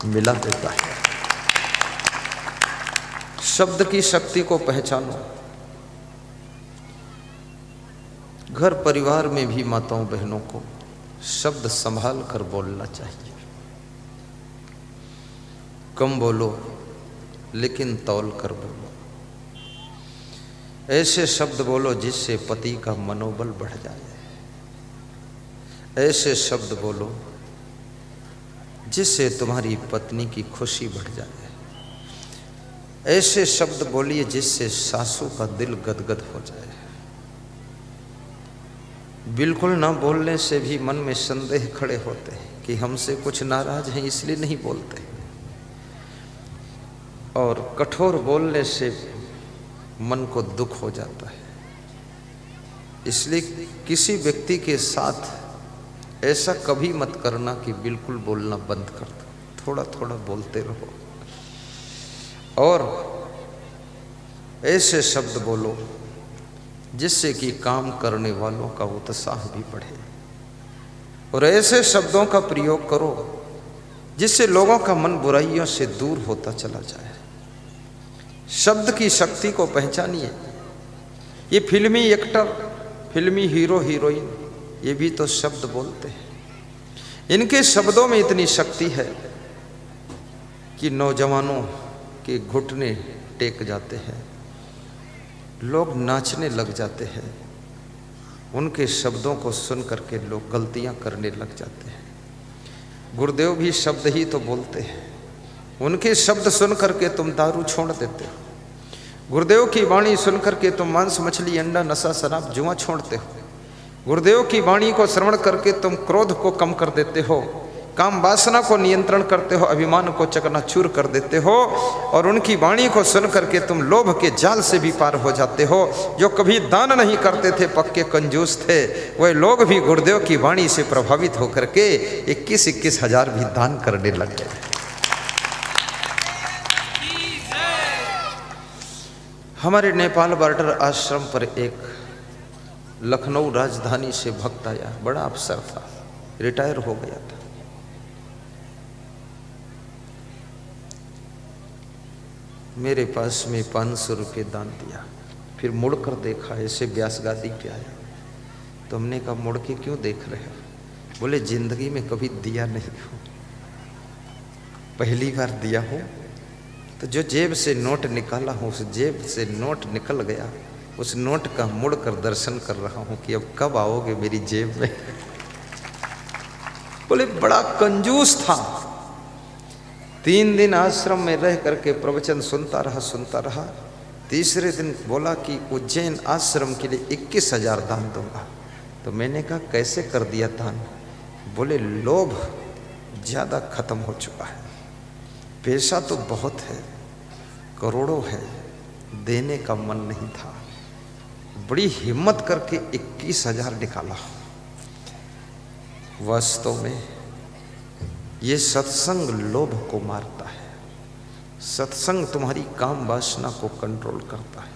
मिला देता है। शब्द की शक्ति को पहचानो। घर परिवार में भी माताओं बहनों को शब्द संभाल कर बोलना चाहिए। कम बोलो लेकिन तौल कर बोलो। ऐसे शब्द बोलो जिससे पति का मनोबल बढ़ जाए। ऐसे शब्द बोलो जिससे तुम्हारी पत्नी की खुशी बढ़ जाए। ऐसे शब्द बोलिए जिससे सासू का दिल गदगद हो जाए। बिल्कुल ना बोलने से भी मन में संदेह खड़े होते हैं कि हमसे कुछ नाराज हैं इसलिए नहीं बोलते, और कठोर बोलने से मन को दुख हो जाता है। इसलिए किसी व्यक्ति के साथ ऐसा कभी मत करना कि बिल्कुल बोलना बंद कर दो। थोड़ा थोड़ा बोलते रहो और ऐसे शब्द बोलो जिससे कि काम करने वालों का उत्साह भी बढ़े, और ऐसे शब्दों का प्रयोग करो जिससे लोगों का मन बुराइयों से दूर होता चला जाए। शब्द की शक्ति को पहचानिए। ये फिल्मी एक्टर, फिल्मी हीरो हीरोइन, ये भी तो शब्द बोलते हैं। इनके शब्दों में इतनी शक्ति है कि नौजवानों के घुटने टेक जाते हैं, लोग नाचने लग जाते हैं। उनके शब्दों को सुन करके लोग गलतियां करने लग जाते हैं। गुरुदेव भी शब्द ही तो बोलते हैं। उनके शब्द सुन करके तुम दारू छोड़ देते हो। गुरुदेव की वाणी सुन करके तुम मांस मछली अंडा नशा शराब जुआ छोड़ते हो। गुरुदेव की वाणी को श्रवण करके तुम क्रोध को कम कर देते हो, काम वासना को नियंत्रण करते हो, अभिमान को चकनाचूर कर देते हो, और उनकी वाणी को सुन करके तुम लोभ के जाल से भी पार हो जाते हो। जो कभी दान नहीं करते थे, पक्के कंजूस थे, वह लोग भी गुरुदेव की वाणी से प्रभावित होकर के 21-21 हजार भी दान करने लग गए। हमारे नेपाल बॉर्डर आश्रम पर एक लखनऊ राजधानी से भक्त आया, बड़ा अफसर था, रिटायर हो गया था। मेरे पास में 500 रुपये दान दिया। फिर मुड़कर देखा, ऐसे व्यास गादी पे आया तो हमने कहा मुड़ के क्यों देख रहे हो? बोले जिंदगी में कभी दिया नहीं हो, पहली बार दिया हूँ। तो जो जेब से नोट निकाला हूँ उस जेब से नोट निकल गया, उस नोट का मुड़कर दर्शन कर रहा हूँ कि अब कब आओगे मेरी जेब में। बोले बड़ा कंजूस था। 3 दिन आश्रम में रह करके प्रवचन सुनता रहा। तीसरे दिन बोला कि उज्जैन आश्रम के लिए 21 हजार दान दूंगा। तो मैंने कहा कैसे कर दिया दान? बोले लोभ ज़्यादा खत्म हो चुका है, पैसा तो बहुत है, करोड़ों है, देने का मन नहीं था। बड़ी हिम्मत करके 21 हजार निकाला। वास्तव में ये सत्संग लोभ को मारता है। सत्संग तुम्हारी काम वासना को कंट्रोल करता है।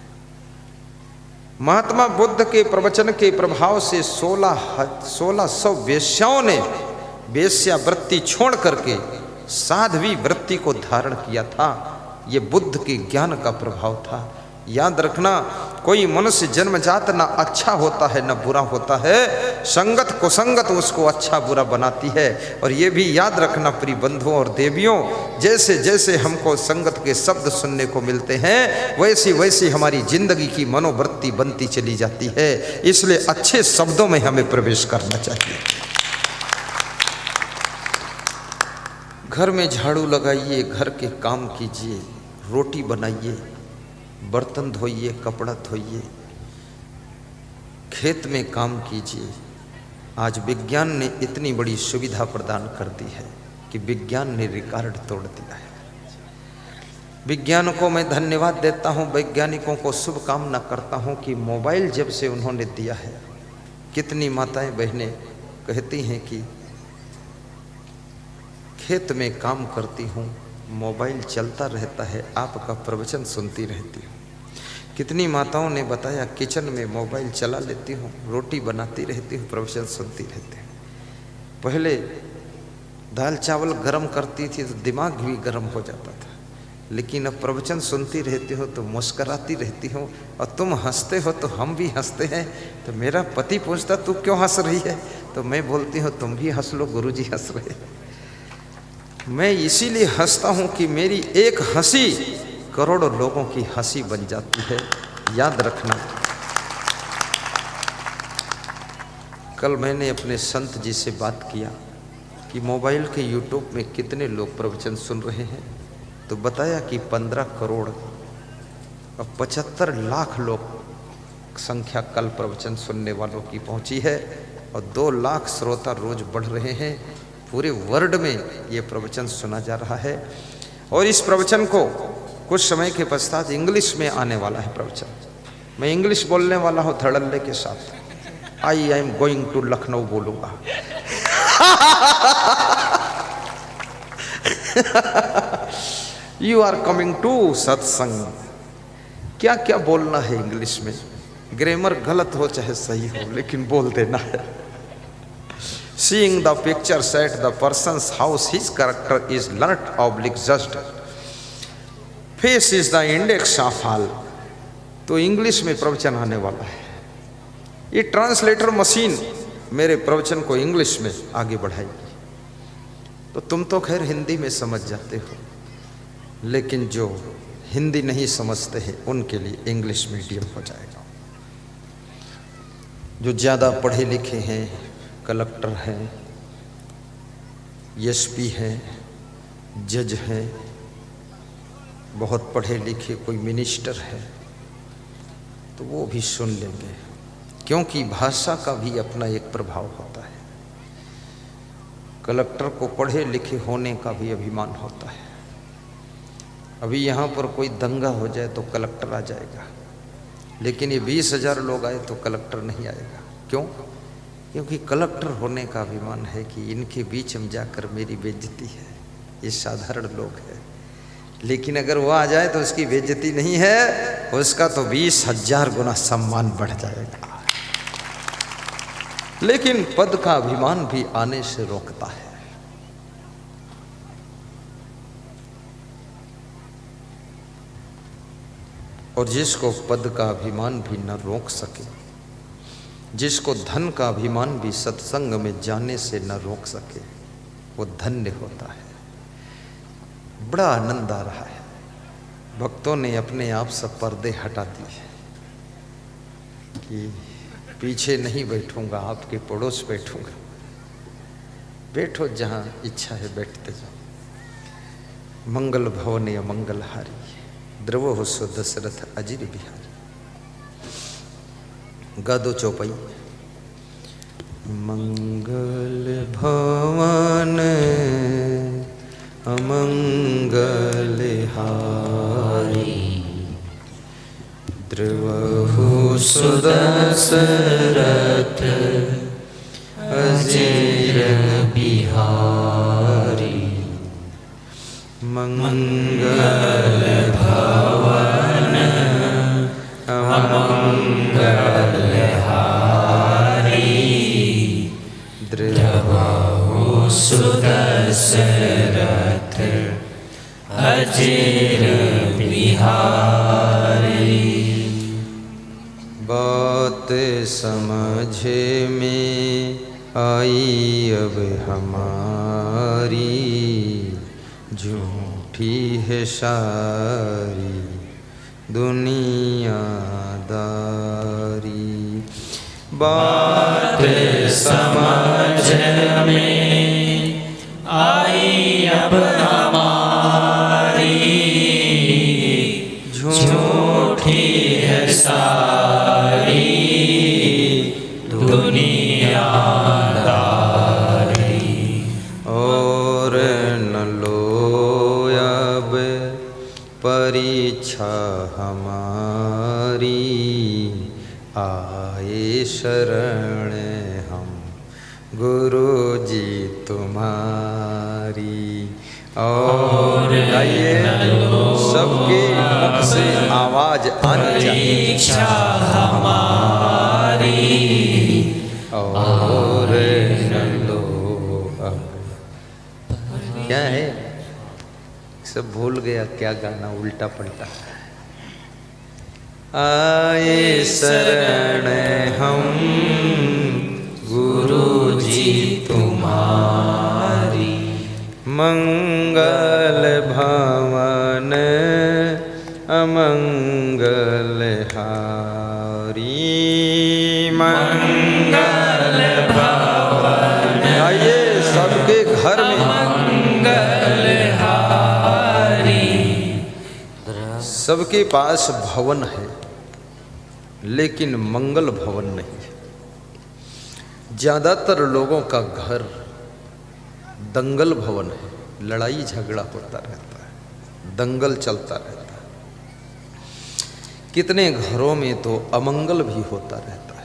महात्मा बुद्ध के प्रवचन के प्रभाव से 1600 वेश्याओं ने वेश्यावृत्ति छोड़ करके साध्वी वृत्ति को धारण किया था। ये बुद्ध के ज्ञान का प्रभाव था। याद रखना, कोई मनुष्य जन्मजात ना अच्छा होता है ना बुरा होता है, संगत कुसंगत उसको अच्छा बुरा बनाती है। और ये भी याद रखना प्रिय बंधुओं और देवियों, जैसे जैसे हमको संगत के शब्द सुनने को मिलते हैं वैसी वैसी हमारी जिंदगी की मनोवृत्ति बनती चली जाती है। इसलिए अच्छे शब्दों में हमें प्रवेश करना चाहिए। घर में झाड़ू लगाइए, घर के काम कीजिए, रोटी बनाइए, बर्तन धोइए, कपड़ा धोइए, खेत में काम कीजिए। आज विज्ञान ने इतनी बड़ी सुविधा प्रदान कर दी है कि विज्ञान ने रिकॉर्ड तोड़ दिया है। विज्ञान को मैं धन्यवाद देता हूँ, वैज्ञानिकों को शुभकामना करता हूँ कि मोबाइल जब से उन्होंने दिया है, कितनी माताएं बहनें कहती हैं कि खेत में काम करती हूँ, मोबाइल चलता रहता है, आपका प्रवचन सुनती रहती हूँ। कितनी माताओं ने बताया किचन में मोबाइल चला लेती हूँ, रोटी बनाती रहती हूँ, प्रवचन सुनती रहती हूँ। पहले दाल चावल गर्म करती थी तो दिमाग भी गर्म हो जाता था, लेकिन अब प्रवचन सुनती रहती हो तो मुस्कराती रहती हो, और तुम हंसते हो तो हम भी हंसते हैं। तो मेरा पति पूछता तू क्यों हंस रही है, तो मैं बोलती हूँ तुम भी हंस लो, गुरुजी हंस रहे हैं। मैं इसीलिए हंसता हूँ कि मेरी एक हंसी करोड़ों लोगों की हंसी बन जाती है, याद रखना। कल मैंने अपने संत जी से बात किया कि मोबाइल के यूट्यूब में कितने लोग प्रवचन सुन रहे हैं, तो बताया कि 15 करोड़ और 75 लाख लोग संख्या कल प्रवचन सुनने वालों की पहुंची है, और 2 लाख श्रोता रोज बढ़ रहे हैं। पूरे वर्ल्ड में ये प्रवचन सुना जा रहा है, और इस प्रवचन को कुछ समय के पश्चात इंग्लिश में आने वाला है प्रवचन। मैं इंग्लिश बोलने वाला हूँ धड़ल्ले के साथ। I am going to Lucknow बोलूँगा। यू आर कमिंग टू सत्संग। क्या क्या बोलना है इंग्लिश में, ग्रामर गलत हो चाहे सही हो, लेकिन बोल देना है। Seeing the pictures at the person's house, his character is learnt oblique just. Face is the index of all. तो इंग्लिश में प्रवचन आने वाला है। ये ट्रांसलेटर मशीन मेरे प्रवचन को इंग्लिश में आगे बढ़ाएगी। तो तुम तो खैर हिंदी में समझ जाते हो, लेकिन जो हिंदी नहीं समझते हैं उनके लिए इंग्लिश मीडियम हो जाएगा। जो ज़्यादा पढ़े लिखे हैं, कलेक्टर हैं, एसपी हैं, जज हैं, बहुत पढ़े लिखे कोई मिनिस्टर है, तो वो भी सुन लेंगे, क्योंकि भाषा का भी अपना एक प्रभाव होता है। कलेक्टर को पढ़े लिखे होने का भी अभिमान होता है। अभी यहाँ पर कोई दंगा हो जाए तो कलेक्टर आ जाएगा, लेकिन ये 20,000 लोग आए तो कलेक्टर नहीं आएगा। क्यों? क्योंकि कलेक्टर होने का अभिमान है कि इनके बीच में जाकर मेरी बेइज्जती है। ये साधारण लोग हैं, लेकिन अगर वो आ जाए तो उसकी बेइज्जती नहीं है, उसका तो 20,000 गुना सम्मान बढ़ जाएगा। लेकिन पद का अभिमान भी आने से रोकता है। और जिसको पद का अभिमान भी न रोक सके, जिसको धन का अभिमान भी सत्संग में जाने से न रोक सके, वो धन्य होता है। बड़ा आनंद आ रहा है। भक्तों ने अपने आप से पर्दे हटा दिए कि पीछे नहीं बैठूंगा, आपके पड़ोस बैठूंगा। बैठो जहाँ इच्छा है बैठते जाओ। मंगल भवने अमंगल हारी, द्रव हो सो दशरथ अजिर बिहारी। गा दो चौपाई। मंगल भवन अमंगल हारी, द्रवहु सुदशरथ अजिर बिहारी। मंगल भवन अमंगल हारी, द्रवहु सुदशरथ अजिर बिहारी। बात समझ में आई अब हमारी, झूठी है सारी दुनियादारी। बात समझ में आई अब हमारी, झूठी है सारी दुनियादारी। और न लो अब परीक्षा हमारी, आए शरण हम गुरु जी तुम्हारी। और गाइए, सबके मुख से आवाज आनी चाहिए। परीक्षा हमारी, और न लो अब बढ़िया है, सब भूल गया क्या गाना उल्टा पलटा। आए शरण हम गुरु जी तुम्हारी, मंगल भवन अमंगल हारी। मंगल भवन, आइए सबके घर में मंगल हारी। सबके पास भवन है लेकिन मंगल भवन नहीं है। ज्यादातर लोगों का घर दंगल भवन है, लड़ाई झगड़ा होता रहता है, दंगल चलता रहता है। कितने घरों में तो अमंगल भी होता रहता है।